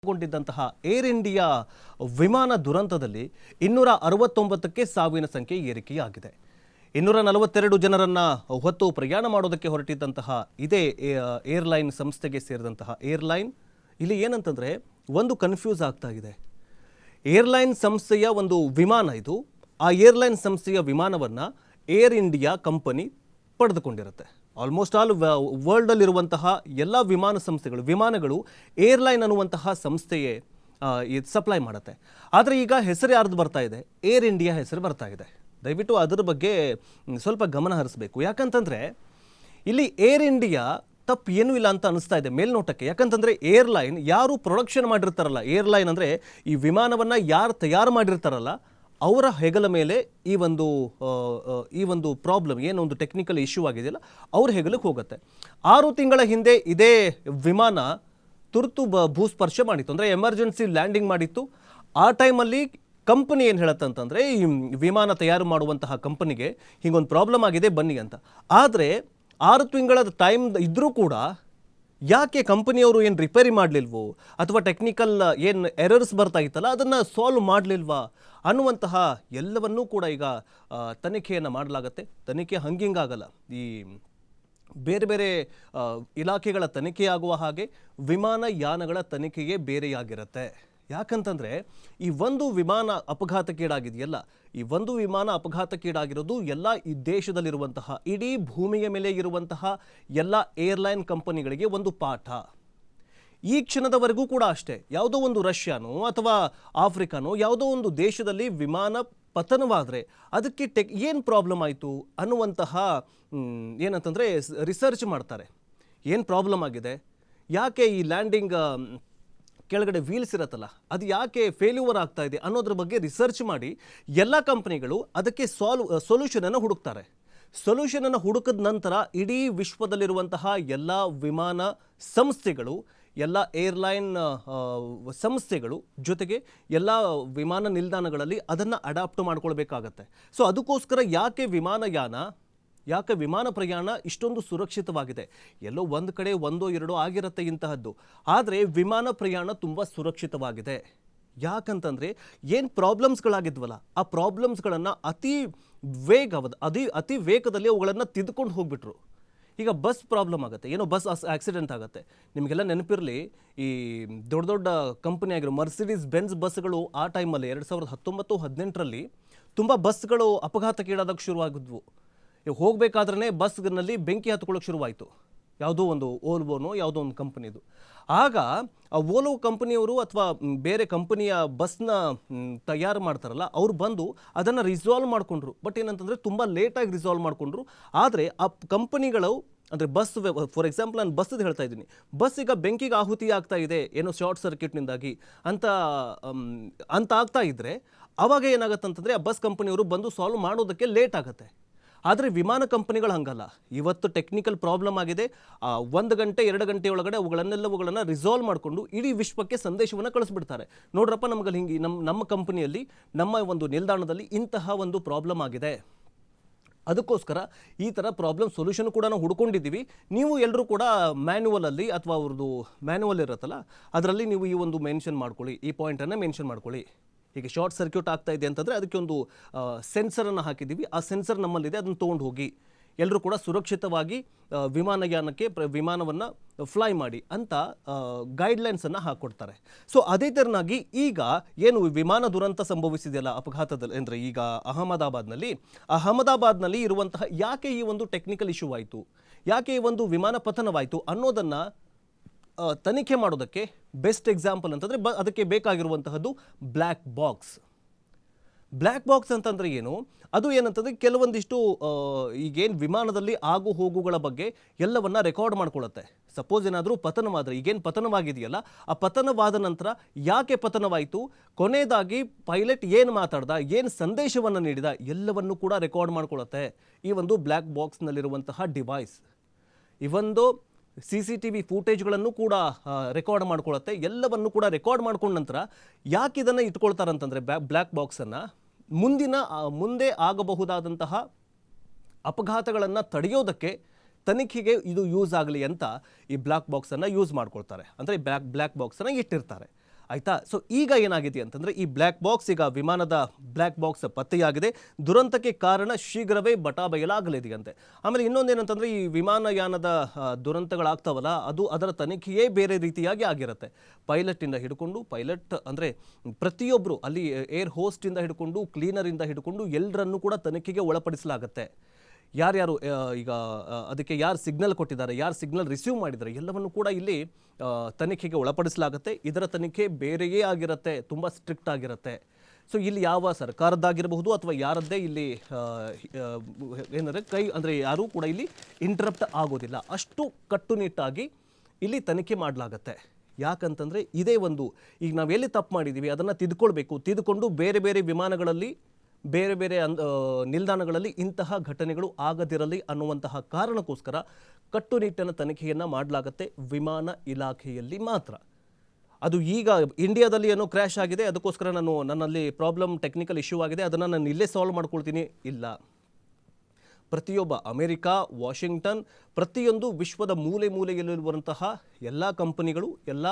ಗೊಂಡಿದ್ದಂತಹ air India ವಿಮಾನ ದುರಂತದಲ್ಲಿ 269ಕ್ಕೆ ಸಾವಿನ ಸಂಖ್ಯೆ ಏರಿಕೆಯಾಗಿದೆ. 242 ಜನರನ್ನ ಹೊತ್ತು ಪ್ರಯಾಣ ಮಾಡೋದಕ್ಕೆ ಹೊರಟಿದ್ದಂತಹ ಇದೇ ಏರ್ಲೈನ್ ಸಂಸ್ಥೆಗೆ ಸೇರಿದಂತಹ ಏರ್ಲೈನ್ ಇಲ್ಲಿ ಏನಂತಂದ್ರೆ ಒಂದು ಕನ್ಫ್ಯೂಸ್ ಆಗ್ತಾ ಇದೆ. ಏರ್ಲೈನ್ ಸಂಸ್ಥೆಯ ಒಂದು ವಿಮಾನ ಇದು. ಆ ಏರ್ಲೈನ್ ಸಂಸ್ಥೆಯ ವಿಮಾನವನ್ನು ಏರ್ ಇಂಡಿಯಾ ಕಂಪನಿ ಪಡೆದುಕೊಂಡಿರುತ್ತೆ. ಆಲ್ಮೋಸ್ಟ್ ಆಲ್ ವರ್ಲ್ಡಲ್ಲಿರುವಂತಹ ಎಲ್ಲ ವಿಮಾನ ಸಂಸ್ಥೆಗಳು ವಿಮಾನಗಳು ಏರ್ಲೈನ್ ಅನ್ನುವಂತಹ ಸಂಸ್ಥೆಯೇ ಸಪ್ಲೈ ಮಾಡುತ್ತೆ. ಆದರೆ ಈಗ ಹೆಸರು ಯಾರ್ದು ಬರ್ತಾ ಇದೆ? ಏರ್ ಇಂಡಿಯಾ ಹೆಸರು ಬರ್ತಾ ಇದೆ. ದಯವಿಟ್ಟು ಅದರ ಬಗ್ಗೆ ಸ್ವಲ್ಪ ಗಮನ ಹರಿಸಬೇಕು. ಯಾಕಂತಂದರೆ ಇಲ್ಲಿ ಏರ್ ಇಂಡಿಯಾ ತಪ್ಪು ಏನೂ ಇಲ್ಲ ಅಂತ ಅನಿಸ್ತಾ ಇದೆ ಮೇಲ್ನೋಟಕ್ಕೆ. ಯಾಕಂತಂದರೆ ಏರ್ಲೈನ್ ಯಾರು ಪ್ರೊಡಕ್ಷನ್ ಮಾಡಿರ್ತಾರಲ್ಲ, ಏರ್ಲೈನ್ ಅಂದರೆ ಈ ವಿಮಾನವನ್ನು ಯಾರು ತಯಾರು ಮಾಡಿರ್ತಾರಲ್ಲ ಅವರ ಹೆಗಲ ಮೇಲೆ ಈ ಒಂದು ಪ್ರಾಬ್ಲಮ್ ಏನೊಂದು ಟೆಕ್ನಿಕಲ್ ಇಶ್ಯೂ ಆಗಿದೆಯಲ್ಲ ಅವ್ರ ಹೆಗಲಿಗೆ ಹೋಗುತ್ತೆ. 6 ತಿಂಗಳ ಹಿಂದೆ ಇದೇ ವಿಮಾನ ತುರ್ತು ಭೂಸ್ಪರ್ಶ ಮಾಡಿತ್ತು, ಅಂದರೆ ಎಮರ್ಜೆನ್ಸಿ ಲ್ಯಾಂಡಿಂಗ್ ಮಾಡಿತ್ತು. ಆ ಟೈಮಲ್ಲಿ ಕಂಪನಿ ಏನು ಹೇಳುತ್ತಂತಂದರೆ ಈ ವಿಮಾನ ತಯಾರು ಮಾಡುವಂತಹ ಕಂಪನಿಗೆ ಹೀಗೊಂದು ಪ್ರಾಬ್ಲಮ್ ಆಗಿದೆ ಬನ್ನಿ ಅಂತ. ಆದರೆ 6 ತಿಂಗಳ ಟೈಮ್ ಇದ್ದರೂ ಕೂಡ ಯಾಕೆ ಕಂಪನಿಯವರು ಏನು ರಿಪೇರಿ ಮಾಡಲಿಲ್ವೋ ಅಥವಾ ಟೆಕ್ನಿಕಲ್ ಏನು ಎರರ್ಸ್ ಬರ್ತಾ ಇತ್ತಲ್ಲ ಅದನ್ನು ಸಾಲ್ವ್ ಮಾಡಲಿಲ್ವಾ ಅನ್ನುವಂತಹ ಎಲ್ಲವನ್ನೂ ಕೂಡ ಈಗ ತನಿಖೆಯನ್ನು ಮಾಡಲಾಗತ್ತೆ. ತನಿಖೆ ಹಂಗಿಂಗಾಗಲ್ಲ. ಈ ಬೇರೆ ಬೇರೆ ಇಲಾಖೆಗಳ ತನಿಖೆಯಾಗುವ ಹಾಗೆ ವಿಮಾನಯಾನಗಳ ತನಿಖೆಯೇ ಬೇರೆಯಾಗಿರುತ್ತೆ. ಯಾಕಂತಂದರೆ ಈ ಒಂದು ವಿಮಾನ ಅಪಘಾತಕ್ಕೀಡಾಗಿದೆಯಲ್ಲ, ಈ ಒಂದು ವಿಮಾನ ಅಪಘಾತಕ್ಕೀಡಾಗಿರೋದು ಎಲ್ಲ ಈ ದೇಶದಲ್ಲಿರುವಂತಹ ಇಡೀ ಭೂಮಿಯ ಮೇಲೆ ಇರುವಂತಹ ಎಲ್ಲ ಏರ್ಲೈನ್ ಕಂಪನಿಗಳಿಗೆ ಒಂದು ಪಾಠ. ಈ ಕ್ಷಣದವರೆಗೂ ಕೂಡ ಅಷ್ಟೇ, ಯಾವುದೋ ಒಂದು ರಷ್ಯಾನೋ ಅಥವಾ ಆಫ್ರಿಕಾನೋ ಯಾವುದೋ ಒಂದು ದೇಶದಲ್ಲಿ ವಿಮಾನ ಪತನವಾದರೆ ಅದಕ್ಕೆ ಏನು ಪ್ರಾಬ್ಲಮ್ ಆಯಿತು ಅನ್ನುವಂತಹ ಏನಂತಂದರೆ ರಿಸರ್ಚ್ ಮಾಡ್ತಾರೆ. ಏನು ಪ್ರಾಬ್ಲಮ್ ಆಗಿದೆ, ಯಾಕೆ ಈ ಲ್ಯಾಂಡಿಂಗ್ ಕೆಳಗಡೆ ವೀಲ್ಸ್ ಇರತ್ತಲ್ಲ ಅದು ಯಾಕೆ ಫೇಲ್ಯೂರ್ ಆಗ್ತಾ ಇದೆ ಅನ್ನೋದ್ರ ಬಗ್ಗೆ ರಿಸರ್ಚ್ ಮಾಡಿ ಎಲ್ಲ ಕಂಪನಿಗಳು ಅದಕ್ಕೆ ಸೊಲ್ಯೂಷನನ್ನು ಹುಡುಕ್ತಾರೆ. ಸೊಲ್ಯೂಷನನ್ನು ಹುಡುಕಿದ ನಂತರ ಇಡೀ ವಿಶ್ವದಲ್ಲಿರುವಂತಹ ಎಲ್ಲ ವಿಮಾನ ಸಂಸ್ಥೆಗಳು, ಎಲ್ಲ ಏರ್ಲೈನ್ ಸಂಸ್ಥೆಗಳು ಜೊತೆಗೆ ಎಲ್ಲ ವಿಮಾನ ನಿಲ್ದಾಣಗಳಲ್ಲಿ ಅದನ್ನು ಅಡಾಪ್ಟ್ ಮಾಡ್ಕೊಳ್ಬೇಕಾಗತ್ತೆ. ಸೊ ಅದಕ್ಕೋಸ್ಕರ ಯಾಕೆ ವಿಮಾನ ಪ್ರಯಾಣ ಇಷ್ಟೊಂದು ಸುರಕ್ಷಿತವಾಗಿದೆ? ಎಲ್ಲೋ ಒಂದು ಕಡೆ ಒಂದೋ ಎರಡೋ ಆಗಿರುತ್ತೆ ಇಂತಹದ್ದು, ಆದರೆ ವಿಮಾನ ಪ್ರಯಾಣ ತುಂಬ ಸುರಕ್ಷಿತವಾಗಿದೆ. ಯಾಕಂತಂದರೆ ಏನು ಪ್ರಾಬ್ಲಮ್ಸ್ಗಳಾಗಿದ್ವಲ್ಲ ಆ ಪ್ರಾಬ್ಲಮ್ಸ್ಗಳನ್ನು ಅತಿ ವೇಗದಲ್ಲಿ ಅವುಗಳನ್ನು ತಿದ್ದುಕೊಂಡು ಹೋಗ್ಬಿಟ್ರು. ಈಗ ಬಸ್ ಪ್ರಾಬ್ಲಮ್ ಆಗುತ್ತೆ, ಏನೋ ಬಸ್ ಆಕ್ಸಿಡೆಂಟ್ ಆಗುತ್ತೆ. ನಿಮಗೆಲ್ಲ ನೆನಪಿರಲಿ, ಈ ದೊಡ್ಡ ದೊಡ್ಡ ಕಂಪನಿ ಆಗಿರೋ ಮರ್ಸಿಡೀಸ್ ಬೆಂಜ್ ಬಸ್ಗಳು ಆ ಟೈಮಲ್ಲಿ 2019-18ರಲ್ಲಿ ತುಂಬ ಬಸ್ಗಳು ಅಪಘಾತಕ್ಕೀಡಾದಾಗ ಶುರುವಾಗಿದ್ವು. ಹೋಗಬೇಕಾದ್ರೆ ಬಸ್ನಲ್ಲಿ ಬೆಂಕಿ ಹತ್ಕೊಳ್ಳೋಕೆ ಶುರುವಾಯಿತು, ಯಾವುದೋ ಒಂದು ಓಲ್ವೋನೋ ಯಾವುದೋ ಒಂದು ಕಂಪನಿದು. ಆಗ ಆ ಓಲೋ ಕಂಪನಿಯವರು ಅಥವಾ ಬೇರೆ ಕಂಪನಿಯ ಬಸ್ನ ತಯಾರು ಮಾಡ್ತಾರಲ್ಲ ಅವ್ರು ಬಂದು ಅದನ್ನು ರಿಸಾಲ್ವ್ ಮಾಡಿಕೊಂಡ್ರು. ಬಟ್ ಏನಂತಂದರೆ ತುಂಬ ಲೇಟಾಗಿ ರಿಸಾಲ್ವ್ ಮಾಡಿಕೊಂಡ್ರು. ಆದರೆ ಆ ಕಂಪನಿಗಳು ಅಂದರೆ ಬಸ್, ಫಾರ್ ಎಕ್ಸಾಂಪಲ್ ನಾನು ಬಸ್ಸದ್ದು ಹೇಳ್ತಾ ಇದ್ದೀನಿ, ಬಸ್ ಈಗ ಬೆಂಕಿಗೆ ಆಹುತಿ ಆಗ್ತಾ ಇದೆ ಏನೋ ಶಾರ್ಟ್ ಸರ್ಕ್ಯೂಟ್ನಿಂದಾಗಿ ಅಂತ ಆಗ್ತಾ ಇದ್ದರೆ ಆವಾಗ ಏನಾಗುತ್ತೆ ಅಂತಂದರೆ ಆ ಬಸ್ ಕಂಪನಿಯವರು ಬಂದು ಸಾಲ್ವ್ ಮಾಡೋದಕ್ಕೆ ಲೇಟ್ ಆಗುತ್ತೆ. ಆದರೆ ವಿಮಾನ ಕಂಪನಿಗಳು ಹಂಗಲ್ಲ. ಇವತ್ತು ಟೆಕ್ನಿಕಲ್ ಪ್ರಾಬ್ಲಮ್ ಆಗಿದೆ, 1 ಗಂಟೆ 2 ಗಂಟೆ ಒಳಗಡೆ ಅವುಗಳನ್ನು ರಿಸಾಲ್ವ್ ಮಾಡಿಕೊಂಡು ಇಡೀ ವಿಶ್ವಕ್ಕೆ ಸಂದೇಶವನ್ನು ಕಳಿಸ್ಬಿಡ್ತಾರೆ. ನೋಡ್ರಪ್ಪ, ನಮಗಲ್ಲಿ ಹಿಂಗೆ ನಮ್ಮ ಕಂಪನಿಯಲ್ಲಿ ನಮ್ಮ ಒಂದು ನಿಲ್ದಾಣದಲ್ಲಿ ಇಂತಹ ಒಂದು ಪ್ರಾಬ್ಲಮ್ ಆಗಿದೆ, ಅದಕ್ಕೋಸ್ಕರ ಈ ಥರ ಪ್ರಾಬ್ಲಮ್ ಸೊಲ್ಯೂಷನ್ ಕೂಡ ನಾವು ಹುಡ್ಕೊಂಡಿದ್ದೀವಿ. ನೀವು ಎಲ್ಲರೂ ಕೂಡ ಮ್ಯಾನ್ಯುವಲಲ್ಲಿ ಅಥವಾ ಅವ್ರದ್ದು ಮ್ಯಾನ್ಯುವಲ್ ಇರುತ್ತಲ್ಲ ಅದರಲ್ಲಿ ನೀವು ಈ ಒಂದು ಮೆನ್ಷನ್ ಮಾಡ್ಕೊಳ್ಳಿ, ಈ ಪಾಯಿಂಟನ್ನು ಮೆನ್ಷನ್ ಮಾಡ್ಕೊಳ್ಳಿ. ಈಗ ಶಾರ್ಟ್ ಸರ್ಕ್ಯೂಟ್ ಆಗ್ತಾ ಇದೆ ಅಂತಂದರೆ ಅದಕ್ಕೆ ಒಂದು ಸೆನ್ಸರನ್ನು ಹಾಕಿದ್ದೀವಿ, ಆ ಸೆನ್ಸರ್ ನಮ್ಮಲ್ಲಿದೆ, ಅದನ್ನು ತೊಗೊಂಡು ಹೋಗಿ ಎಲ್ಲರೂ ಕೂಡ ಸುರಕ್ಷಿತವಾಗಿ ವಿಮಾನವನ್ನು ಫ್ಲೈ ಮಾಡಿ ಅಂತ ಗೈಡ್ಲೈನ್ಸನ್ನು ಹಾಕ್ಕೊಡ್ತಾರೆ. ಸೊ ಅದೇ ಥರನಾಗಿ ಈಗ ಏನು ವಿಮಾನ ದುರಂತ ಸಂಭವಿಸಿದೆಯಲ್ಲ ಅಪಘಾತದಲ್ಲಿ, ಅಂದರೆ ಈಗ ಅಹಮದಾಬಾದ್ನಲ್ಲಿ ಇರುವಂತಹ ಯಾಕೆ ಈ ಒಂದು ಟೆಕ್ನಿಕಲ್ ಇಶ್ಯೂ ಆಯಿತು, ಯಾಕೆ ಈ ಒಂದು ವಿಮಾನ ಪತನವಾಯಿತು ಅನ್ನೋದನ್ನು ತನಿಖೆ ಮಾಡೋದಕ್ಕೆ ಬೆಸ್ಟ್ ಎಕ್ಸಾಂಪಲ್ ಅಂತಂದರೆ ಅದಕ್ಕೆ ಬೇಕಾಗಿರುವಂತಹದ್ದು ಬ್ಲ್ಯಾಕ್ ಬಾಕ್ಸ್ ಅಂತಂದರೆ ಏನು? ಅದು ಏನಂತಂದರೆ ಕೆಲವೊಂದಿಷ್ಟು ಈಗೇನು ವಿಮಾನದಲ್ಲಿ ಆಗು ಹೋಗುಗಳ ಬಗ್ಗೆ ಎಲ್ಲವನ್ನ ರೆಕಾರ್ಡ್ ಮಾಡ್ಕೊಳ್ಳುತ್ತೆ. ಸಪೋಸ್ ಏನಾದರೂ ಪತನವಾದರೆ, ಈಗೇನು ಪತನವಾಗಿದೆಯಲ್ಲ ಆ ಪತನವಾದ ನಂತರ ಯಾಕೆ ಪತನವಾಯಿತು, ಕೊನೆಯದಾಗಿ ಪೈಲಟ್ ಏನು ಮಾತಾಡ್ದ, ಏನು ಸಂದೇಶವನ್ನು ನೀಡಿದ ಎಲ್ಲವನ್ನು ಕೂಡ ರೆಕಾರ್ಡ್ ಮಾಡ್ಕೊಳ್ಳುತ್ತೆ ಈ ಒಂದು ಬ್ಲ್ಯಾಕ್ ಬಾಕ್ಸ್ನಲ್ಲಿರುವಂತಹ ಡಿವೈಸ್. ಇವೊಂದು CCTV ಫೂಟೇಜ್ಗಳನ್ನು ಕೂಡ ರೆಕಾರ್ಡ್ ಮಾಡ್ಕೊಳ್ಳುತ್ತೆ. ಎಲ್ಲವನ್ನು ಕೂಡ ರೆಕಾರ್ಡ್ ಮಾಡ್ಕೊಂಡ ನಂತರ ಯಾಕೆ ಇದನ್ನು ಇಟ್ಕೊಳ್ತಾರಂತಂದರೆ ಬ್ಲ್ಯಾಕ್ ಬಾಕ್ಸನ್ನು ಮುಂದೆ ಆಗಬಹುದಾದಂತಹ ಅಪಘಾತಗಳನ್ನು ತಡೆಯೋದಕ್ಕೆ ತನಿಖೆಗೆ ಇದು ಯೂಸ್ ಆಗಲಿ ಅಂತ ಈ ಬ್ಲ್ಯಾಕ್ ಬಾಕ್ಸನ್ನು ಯೂಸ್ ಮಾಡ್ಕೊಳ್ತಾರೆ. ಅಂದರೆ ಬ್ಲ್ಯಾಕ್ ಬಾಕ್ಸನ್ನು ಇಟ್ಟಿರ್ತಾರೆ. ಆಯಿತಾ. ಸೊ ಈಗ ಏನಾಗಿದೆ ಅಂತಂದರೆ ಈ ಬ್ಲ್ಯಾಕ್ ಬಾಕ್ಸ್, ಈಗ ವಿಮಾನದ ಬ್ಲ್ಯಾಕ್ ಬಾಕ್ಸ್ ಪತ್ತೆಯಾಗಿದೆ. ದುರಂತಕ್ಕೆ ಕಾರಣ ಶೀಘ್ರವೇ ಬಯಲಾಗಲಿದೆಯಂತೆ. ಆಮೇಲೆ ಇನ್ನೊಂದೇನಂತಂದರೆ ಈ ವಿಮಾನಯಾನದ ದುರಂತಗಳಾಗ್ತಾವಲ್ಲ, ಅದರ ತನಿಖೆಯೇ ಬೇರೆ ರೀತಿಯಾಗಿ ಆಗಿರುತ್ತೆ. ಪೈಲಟಿಂದ ಹಿಡ್ಕೊಂಡು, ಪೈಲಟ್ ಅಂದರೆ ಪ್ರತಿಯೊಬ್ಬರು ಅಲ್ಲಿ ಏರ್ ಹೋಸ್ಟಿಂದ ಹಿಡ್ಕೊಂಡು, ಕ್ಲೀನರಿಂದ ಹಿಡ್ಕೊಂಡು ಎಲ್ಲರನ್ನೂ ಕೂಡ ತನಿಖೆಗೆ ಒಳಪಡಿಸಲಾಗುತ್ತೆ. ಯಾರ್ಯಾರು ಈಗ ಅದಕ್ಕೆ ಯಾರು ಸಿಗ್ನಲ್ ಕೊಟ್ಟಿದ್ದಾರೆ, ಯಾರು ಸಿಗ್ನಲ್ ರಿಸೀವ್ ಮಾಡಿದ್ದಾರೆ, ಎಲ್ಲವನ್ನು ಕೂಡ ಇಲ್ಲಿ ತನಿಖೆಗೆ ಒಳಪಡಿಸಲಾಗುತ್ತೆ. ಇದರ ತನಿಖೆ ಬೇರೆಯೇ ಆಗಿರುತ್ತೆ, ತುಂಬ ಸ್ಟ್ರಿಕ್ಟ್ ಆಗಿರುತ್ತೆ. ಸೊ ಇಲ್ಲಿ ಯಾವ ಸರ್ಕಾರದ್ದಾಗಿರಬಹುದು ಅಥವಾ ಯಾರದ್ದೇ ಇಲ್ಲಿ ಏನಂದರೆ ಯಾರೂ ಕೂಡ ಇಲ್ಲಿ ಇಂಟರಪ್ಟ್ ಆಗೋದಿಲ್ಲ. ಅಷ್ಟು ಕಟ್ಟುನಿಟ್ಟಾಗಿ ಇಲ್ಲಿ ತನಿಖೆ ಮಾಡಲಾಗತ್ತೆ. ಯಾಕಂತಂದರೆ ಇದೇ ಒಂದು, ಈಗ ನಾವು ಎಲ್ಲಿ ತಪ್ಪು ಮಾಡಿದ್ದೀವಿ ಅದನ್ನು ತಿದ್ದುಕೊಂಡು ಬೇರೆ ಬೇರೆ ವಿಮಾನಗಳಲ್ಲಿ, ಬೇರೆ ಬೇರೆ ನಿಲ್ದಾಣಗಳಲ್ಲಿ ಇಂತಹ ಘಟನೆಗಳು ಆಗದಿರಲಿ ಅನ್ನುವಂತಹ ಕಾರಣಕ್ಕೋಸ್ಕರ ಕಟ್ಟುನಿಟ್ಟಿನ ತನಿಖೆಯನ್ನು ಮಾಡಲಾಗುತ್ತೆ ವಿಮಾನ ಇಲಾಖೆಯಲ್ಲಿ ಮಾತ್ರ. ಅದು ಈಗ ಇಂಡಿಯಾದಲ್ಲಿ ಏನೋ ಕ್ರ್ಯಾಶ್ ಆಗಿದೆ, ಅದಕ್ಕೋಸ್ಕರ ನನ್ನಲ್ಲಿ ಟೆಕ್ನಿಕಲ್ ಇಶ್ಯೂ ಆಗಿದೆ, ಅದನ್ನು ನಾನು ಇಲ್ಲೇ ಸಾಲ್ವ್ ಮಾಡ್ಕೊಳ್ತೀನಿ, ಇಲ್ಲ. ಪ್ರತಿಯೊಬ್ಬ ಅಮೆರಿಕಾ, ವಾಷಿಂಗ್ಟನ್, ಪ್ರತಿಯೊಂದು ವಿಶ್ವದ ಮೂಲೆಯಲ್ಲಿರುವಂತಹ ಎಲ್ಲ ಕಂಪನಿಗಳು, ಎಲ್ಲ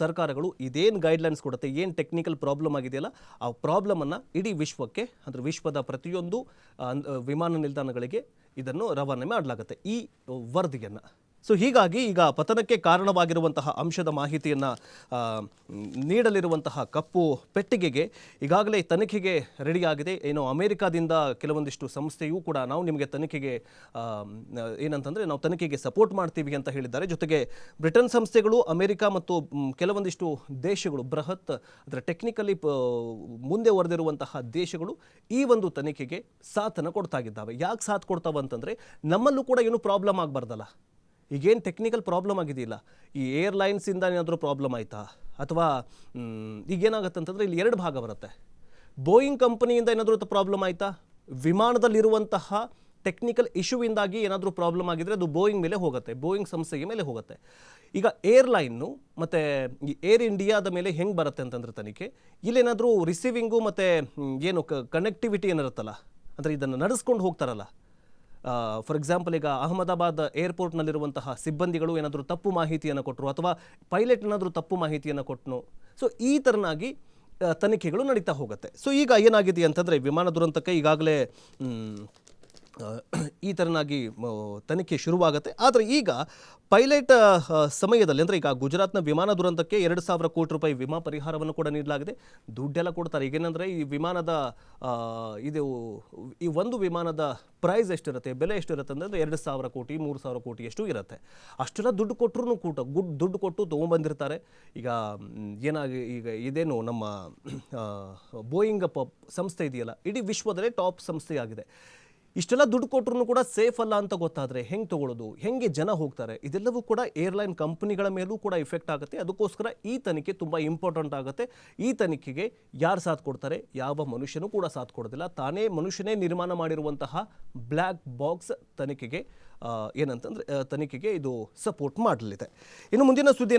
ಸರ್ಕಾರಗಳು ಇದೇನು ಗೈಡ್ಲೈನ್ಸ್ ಕೊಡುತ್ತೆ, ಏನು ಟೆಕ್ನಿಕಲ್ ಪ್ರಾಬ್ಲಮ್ ಆಗಿದೆಯಲ್ಲ ಆ ಪ್ರಾಬ್ಲಮನ್ನು ಇಡೀ ವಿಶ್ವಕ್ಕೆ, ಅಂದರೆ ವಿಶ್ವದ ಪ್ರತಿಯೊಂದು ವಿಮಾನ ನಿಲ್ದಾಣಗಳಿಗೆ ಇದನ್ನು ರವಾನೆ ಮಾಡಲಾಗುತ್ತೆ, ಈ ವರದಿಯನ್ನು. ಸೊ ಹೀಗಾಗಿ ಈಗ ಪತನಕ್ಕೆ ಕಾರಣವಾಗಿರುವಂತಹ ಅಂಶದ ಮಾಹಿತಿಯನ್ನು ನೀಡಲಿರುವಂತಹ ಕಪ್ಪು ಪೆಟ್ಟಿಗೆಗೆ ಈಗಾಗಲೇ ತನಿಖೆಗೆ ರೆಡಿಯಾಗಿದೆ. ಏನೋ ಅಮೆರಿಕಾದಿಂದ ಕೆಲವೊಂದಿಷ್ಟು ಸಂಸ್ಥೆಯೂ ಕೂಡ ನಾವು ನಿಮಗೆ ತನಿಖೆಗೆ ಏನಂತಂದರೆ ನಾವು ತನಿಖೆಗೆ ಸಪೋರ್ಟ್ ಮಾಡ್ತೀವಿ ಅಂತ ಹೇಳಿದ್ದಾರೆ. ಜೊತೆಗೆ ಬ್ರಿಟನ್ ಸಂಸ್ಥೆಗಳು, ಅಮೆರಿಕ ಮತ್ತು ಕೆಲವೊಂದಿಷ್ಟು ದೇಶಗಳು, ಬೃಹತ್ ಅಂದರೆ ಟೆಕ್ನಿಕಲಿ ಮುಂದೆ ಹೊರದಿರುವಂತಹ ದೇಶಗಳು ಈ ಒಂದು ತನಿಖೆಗೆ ಸಾಥನ್ನು ಕೊಡ್ತಾಗಿದ್ದಾವೆ. ಯಾಕೆ ಸಾಥ್ ಕೊಡ್ತಾವೆ ಅಂತಂದರೆ ನಮ್ಮಲ್ಲೂ ಕೂಡ ಏನು ಪ್ರಾಬ್ಲಮ್ ಆಗಬಾರ್ದಲ್ಲ. ಈಗೇನು ಟೆಕ್ನಿಕಲ್ ಪ್ರಾಬ್ಲಮ್ ಆಗಿದೆಯಲ್ಲ, ಈ ಏರ್ಲೈನ್ಸಿಂದ ಏನಾದರೂ ಪ್ರಾಬ್ಲಮ್ ಆಯಿತಾ, ಅಥವಾ ಈಗೇನಾಗುತ್ತೆ ಅಂತಂದರೆ ಇಲ್ಲಿ ಎರಡು ಭಾಗ ಬರುತ್ತೆ. ಬೋಯಿಂಗ್ ಕಂಪನಿಯಿಂದ ಏನಾದರೂ ಪ್ರಾಬ್ಲಮ್ ಆಯಿತಾ, ವಿಮಾನದಲ್ಲಿರುವಂತಹ ಟೆಕ್ನಿಕಲ್ ಇಶ್ಯೂವಿಂದಾಗಿ ಏನಾದರೂ ಪ್ರಾಬ್ಲಮ್ ಆಗಿದ್ರೆ ಅದು ಬೋಯಿಂಗ್ ಮೇಲೆ ಹೋಗುತ್ತೆ, ಬೋಯಿಂಗ್ ಸಂಸ್ಥೆಗೆ ಮೇಲೆ ಹೋಗುತ್ತೆ. ಈಗ ಏರ್ಲೈನು ಮತ್ತು ಈ ಏರ್ ಇಂಡಿಯಾದ ಮೇಲೆ ಹೆಂಗೆ ಬರುತ್ತೆ ಅಂತಂದ್ರೆ ತನಿಖೆ, ಇಲ್ಲೇನಾದರೂ ರಿಸೀವಿಂಗು ಮತ್ತು ಏನು ಕನೆಕ್ಟಿವಿಟಿ ಏನಿರುತ್ತಲ್ಲ, ಅಂದರೆ ಇದನ್ನು ನಡೆಸ್ಕೊಂಡು ಹೋಗ್ತಾರಲ್ಲ, ಫಾರ್ ಎಕ್ಸಾಂಪಲ್ ಈಗ ಅಹಮದಾಬಾದ್ ಏರ್ಪೋರ್ಟ್ನಲ್ಲಿರುವಂತಹ ಸಿಬ್ಬಂದಿಗಳು ಏನಾದರೂ ತಪ್ಪು ಮಾಹಿತಿಯನ್ನು ಕೊಟ್ಟರು, ಅಥವಾ ಪೈಲಟ್ ಏನಾದರೂ ತಪ್ಪು ಮಾಹಿತಿಯನ್ನು ಕೊಟ್ಟನು, ಸೊ ಈ ಥರನಾಗಿ ತನಿಖೆಗಳು ನಡೀತಾ ಹೋಗುತ್ತೆ. ಸೊ ಈಗ ಏನಾಗಿದೆ ಅಂತಂದರೆ ವಿಮಾನ ದುರಂತಕ್ಕೆ ಈಗಾಗಲೇ ಈ ಥರನಾಗಿ ತನಿಖೆ ಶುರುವಾಗುತ್ತೆ. ಆದರೆ ಈಗ ಪೈಲಟ್ ಸಮಯದಲ್ಲಿ, ಅಂದರೆ ಈಗ ಗುಜರಾತ್ನ ವಿಮಾನ ದುರಂತಕ್ಕೆ 2,000 ಕೋಟಿ ರೂಪಾಯಿ ವಿಮಾ ಪರಿಹಾರವನ್ನು ಕೂಡ ನೀಡಲಾಗಿದೆ. ದುಡ್ಡೆಲ್ಲ ಕೊಡ್ತಾರೆ. ಈಗೇನೆಂದರೆ ಈ ವಿಮಾನದ ಈ ಒಂದು ವಿಮಾನದ ಪ್ರೈಸ್ ಎಷ್ಟಿರುತ್ತೆ, ಬೆಲೆ ಎಷ್ಟಿರುತ್ತೆ ಅಂದರೆ 2,000 ಕೋಟಿ 3,000 ಕೋಟಿ ಎಷ್ಟು ಇರುತ್ತೆ. ಅಷ್ಟೆಲ್ಲ ದುಡ್ಡು ಕೊಟ್ಟರು ದುಡ್ಡು ಕೊಟ್ಟು ತೊಗೊಂಬಂದಿರ್ತಾರೆ. ಈಗ ಇದೇನು ನಮ್ಮ ಬೋಯಿಂಗ್ ಸಂಸ್ಥೆ ಇದೆಯಲ್ಲ, ಇಡೀ ವಿಶ್ವದಲ್ಲೇ ಟಾಪ್ ಸಂಸ್ಥೆಯಾಗಿದೆ. ಇಷ್ಟೆಲ್ಲ ದುಡ್ಡು ಕೊಟ್ಟರು ಕೂಡ ಸೇಫ್ ಅಲ್ಲ ಅಂತ ಗೊತ್ತಾದರೆ ಹೆಂಗೆ ತೊಗೊಳ್ಳೋದು, ಹೆಂಗೆ ಜನ ಹೋಗ್ತಾರೆ, ಇದೆಲ್ಲವೂ ಕೂಡ ಏರ್ಲೈನ್ ಕಂಪನಿಗಳ ಮೇಲೂ ಕೂಡ ಇಫೆಕ್ಟ್ ಆಗುತ್ತೆ. ಅದಕ್ಕೋಸ್ಕರ ಈ ತನಿಖೆ ತುಂಬ ಇಂಪಾರ್ಟೆಂಟ್ ಆಗುತ್ತೆ. ಈ ತನಿಖೆಗೆ ಯಾರು ಸಾಥ್ ಕೊಡ್ತಾರೆ, ಯಾವ ಮನುಷ್ಯನೂ ಕೂಡ ಸಾಥ್ ಕೊಡೋದಿಲ್ಲ. ತಾನೇ ಮನುಷ್ಯನೇ ನಿರ್ಮಾಣ ಮಾಡಿರುವಂತಹ ಬ್ಲ್ಯಾಕ್ ಬಾಕ್ಸ್ ತನಿಖೆಗೆ ಇದು ಸಪೋರ್ಟ್ ಮಾಡಲಿದೆ. ಇನ್ನು ಮುಂದಿನ ಸುದ್ದಿಯನ್ನು